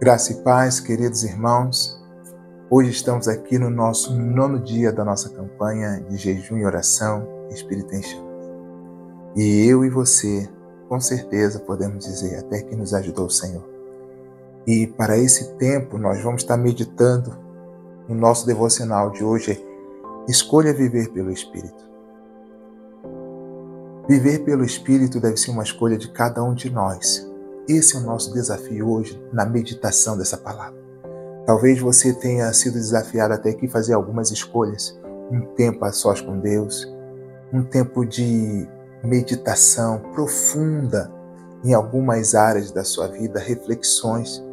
Graça e paz, queridos irmãos. Hoje estamos aqui no nosso 9º dia da nossa campanha de jejum e oração Espírito em Chamas. E eu e você, com certeza, podemos dizer até que nos ajudou o Senhor. E para esse tempo nós vamos estar meditando no nosso devocional de hoje, escolha viver pelo Espírito. Viver pelo Espírito deve ser uma escolha de cada um de nós. Esse é o nosso desafio hoje na meditação dessa palavra. Talvez você tenha sido desafiado até aqui a fazer algumas escolhas. Um tempo a sós com Deus, um tempo de meditação profunda em algumas áreas da sua vida, reflexões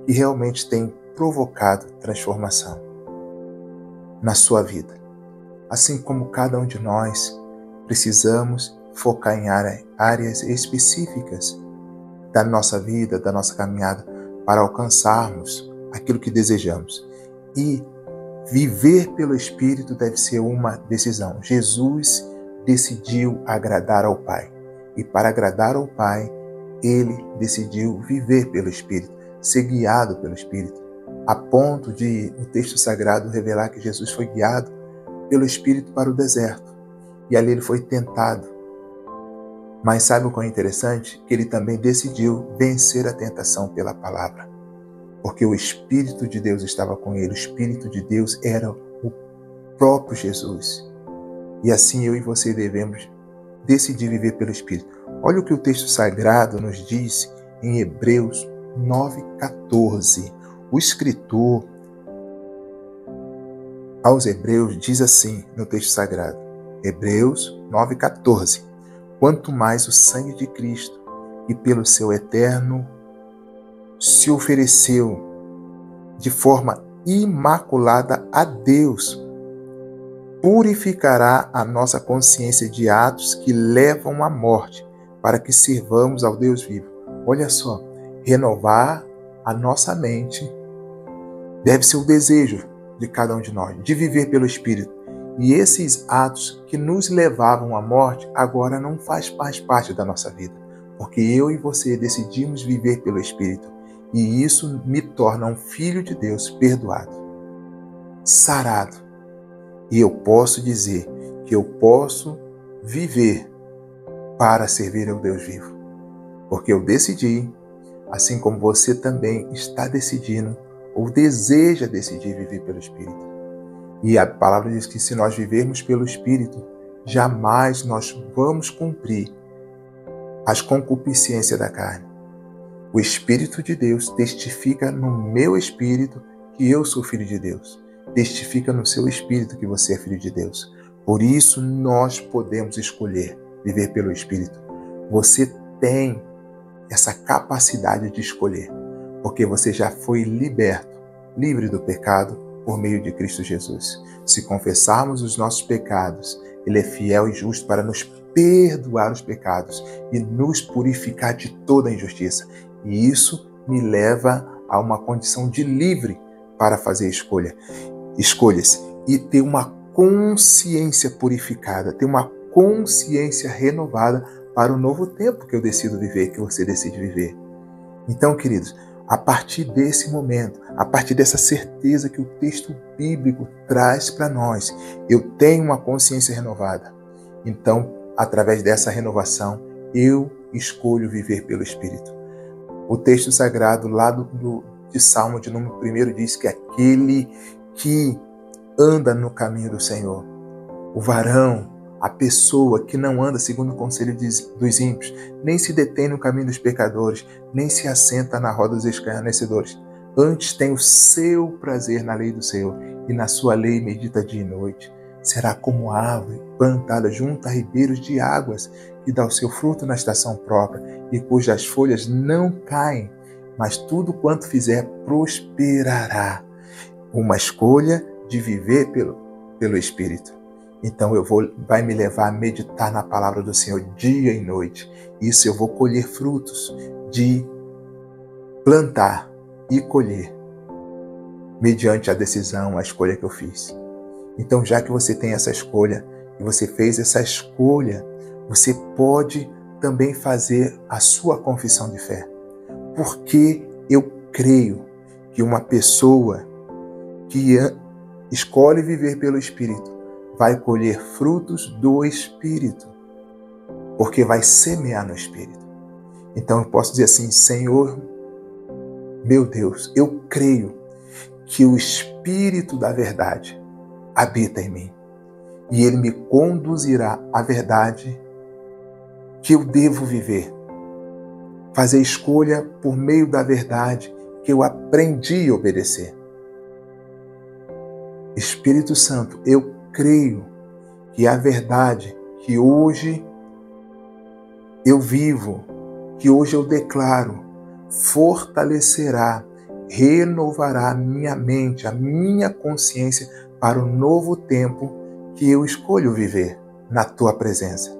que realmente têm provocado transformação na sua vida. Assim como cada um de nós, precisamos focar em áreas específicas da nossa vida, da nossa caminhada, para alcançarmos aquilo que desejamos. E viver pelo Espírito deve ser uma decisão. Jesus decidiu agradar ao Pai. E para agradar ao Pai, ele decidiu viver pelo Espírito, ser guiado pelo Espírito, a ponto de o texto sagrado revelar que Jesus foi guiado pelo Espírito para o deserto. E ali ele foi tentado. Mas sabe o que é interessante? Que ele também decidiu vencer a tentação pela palavra. Porque o Espírito de Deus estava com ele. O Espírito de Deus era o próprio Jesus. E assim eu e você devemos decidir viver pelo Espírito. Olha o que o texto sagrado nos diz em Hebreus 9,14. O escritor aos Hebreus diz assim no texto sagrado. Hebreus 9,14. Quanto mais o sangue de Cristo, que pelo seu eterno se ofereceu de forma imaculada a Deus, purificará a nossa consciência de atos que levam à morte, para que sirvamos ao Deus vivo. Olha só, renovar a nossa mente deve ser o desejo de cada um de nós, de viver pelo Espírito. E esses atos que nos levavam à morte agora não faz mais parte da nossa vida, porque eu e você decidimos viver pelo Espírito. E isso me torna um filho de Deus perdoado, sarado. E eu posso dizer que eu posso viver para servir ao Deus vivo, porque eu decidi, assim como você também está decidindo ou deseja decidir viver pelo Espírito. E a palavra diz que se nós vivermos pelo Espírito, jamais nós vamos cumprir as concupiscências da carne. O Espírito de Deus testifica no meu espírito que eu sou filho de Deus. Testifica no seu espírito que você é filho de Deus. Por isso nós podemos escolher viver pelo Espírito. Você tem essa capacidade de escolher, porque você já foi liberto, livre do pecado, por meio de Cristo Jesus. Se confessarmos os nossos pecados, ele é fiel e justo para nos perdoar os pecados e nos purificar de toda a injustiça. E isso me leva a uma condição de livre para fazer escolhas e ter uma consciência purificada, ter uma consciência renovada para o novo tempo que eu decido viver, que você decide viver. Então, queridos, a partir desse momento, a partir dessa certeza que o texto bíblico traz para nós, eu tenho uma consciência renovada. Então, através dessa renovação, eu escolho viver pelo Espírito. O texto sagrado lá de Salmo de número 1 diz que aquele que anda no caminho do Senhor, o varão, a pessoa que não anda segundo o conselho dos ímpios, nem se detém no caminho dos pecadores, nem se assenta na roda dos escarnecedores. Antes tem o seu prazer na lei do Senhor, e na sua lei medita dia e noite. Será como árvore plantada junto a ribeiros de águas, que dá o seu fruto na estação própria, e cujas folhas não caem, mas tudo quanto fizer prosperará. Uma escolha de viver pelo Espírito. Então vai me levar a meditar na palavra do Senhor dia e noite. Isso eu vou colher frutos de plantar e colher mediante a decisão, a escolha que eu fiz. Então, já que você tem essa escolha e você fez essa escolha, você pode também fazer a sua confissão de fé. Porque eu creio que uma pessoa que escolhe viver pelo Espírito vai colher frutos do Espírito, porque vai semear no Espírito. Então eu posso dizer assim: Senhor, meu Deus, eu creio que o Espírito da verdade habita em mim e Ele me conduzirá à verdade que eu devo viver. Fazer escolha por meio da verdade que eu aprendi a obedecer. Espírito Santo, eu creio que a verdade que hoje eu vivo, que hoje eu declaro, fortalecerá, renovará a minha mente, a minha consciência para o novo tempo que eu escolho viver na Tua presença.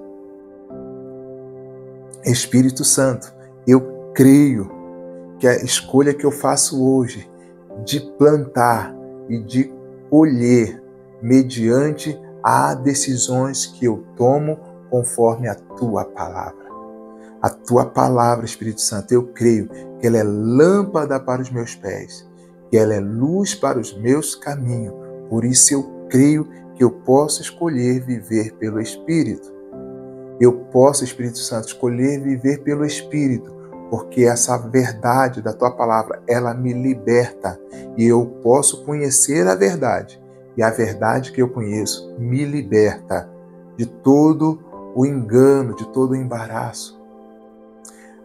Espírito Santo, eu creio que a escolha que eu faço hoje de plantar e de colher mediante as decisões que eu tomo conforme a Tua palavra. A Tua palavra, Espírito Santo, eu creio que ela é lâmpada para os meus pés, que ela é luz para os meus caminhos. Por isso eu creio que eu posso escolher viver pelo Espírito. Eu posso, Espírito Santo, escolher viver pelo Espírito, porque essa verdade da Tua palavra, ela me liberta e eu posso conhecer a verdade. E a verdade que eu conheço me liberta de todo o engano, de todo o embaraço.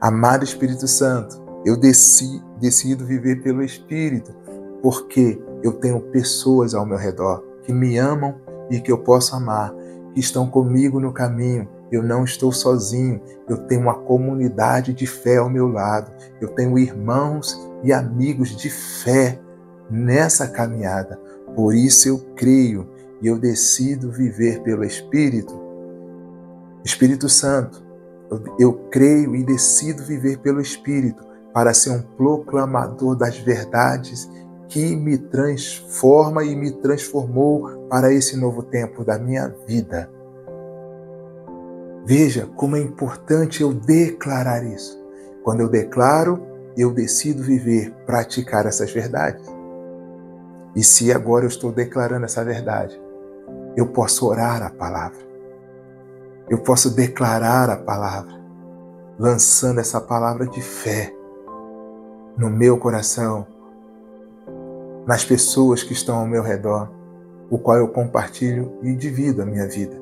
Amado Espírito Santo, eu decido viver pelo Espírito, porque eu tenho pessoas ao meu redor que me amam e que eu posso amar, que estão comigo no caminho. Eu não estou sozinho, eu tenho uma comunidade de fé ao meu lado, eu tenho irmãos e amigos de fé nessa caminhada. Por isso eu creio e eu decido viver pelo Espírito. Espírito Santo, eu creio e decido viver pelo Espírito para ser um proclamador das verdades que me transforma e me transformou para esse novo tempo da minha vida. Veja como é importante eu declarar isso. Quando eu declaro, eu decido viver, praticar essas verdades. E se agora eu estou declarando essa verdade, eu posso orar a palavra. Eu posso declarar a palavra, lançando essa palavra de fé no meu coração, nas pessoas que estão ao meu redor, o qual eu compartilho e divido a minha vida.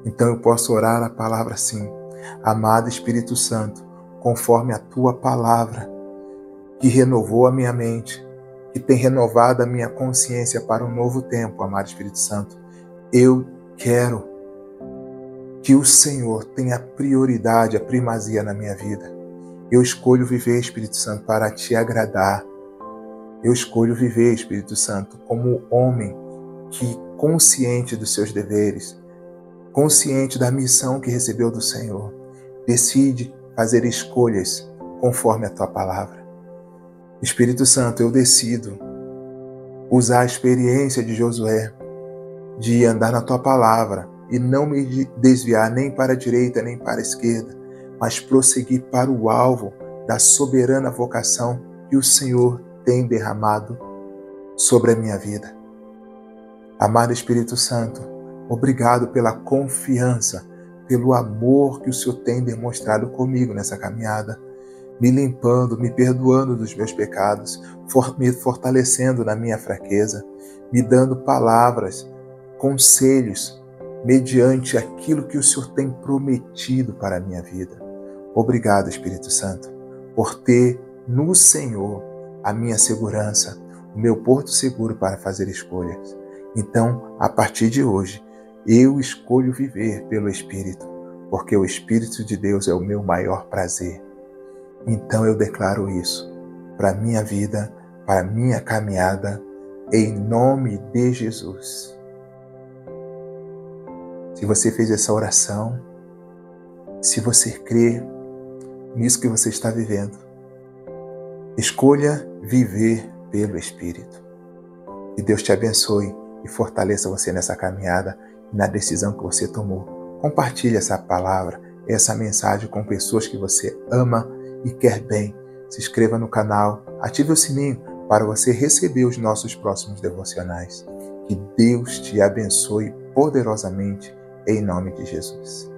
Então eu posso orar a palavra assim: amado Espírito Santo, conforme a Tua palavra, que renovou a minha mente, que tem renovado a minha consciência para um novo tempo, amado Espírito Santo, eu quero que o Senhor tenha prioridade, a primazia na minha vida. Eu escolho viver, Espírito Santo, para Te agradar. Eu escolho viver, Espírito Santo, como homem que, consciente dos seus deveres, consciente da missão que recebeu do Senhor, decide fazer escolhas conforme a Tua palavra. Espírito Santo, eu decido usar a experiência de Josué, de andar na Tua palavra e não me desviar nem para a direita nem para a esquerda, mas prosseguir para o alvo da soberana vocação que o Senhor tem derramado sobre a minha vida. Amado Espírito Santo, obrigado pela confiança, pelo amor que o Senhor tem demonstrado comigo nessa caminhada, me limpando, me perdoando dos meus pecados, me fortalecendo na minha fraqueza, me dando palavras, conselhos, mediante aquilo que o Senhor tem prometido para a minha vida. Obrigado, Espírito Santo, por ter no Senhor a minha segurança, o meu porto seguro para fazer escolhas. Então, a partir de hoje, eu escolho viver pelo Espírito, porque o Espírito de Deus é o meu maior prazer. Então eu declaro isso para a minha vida, para a minha caminhada, em nome de Jesus. Se você fez essa oração, se você crê nisso que você está vivendo, escolha viver pelo Espírito. Que Deus te abençoe e fortaleça você nessa caminhada e na decisão que você tomou. Compartilhe essa palavra, essa mensagem com pessoas que você ama e quer bem. Se inscreva no canal, ative o sininho para você receber os nossos próximos devocionais. Que Deus te abençoe poderosamente, em nome de Jesus.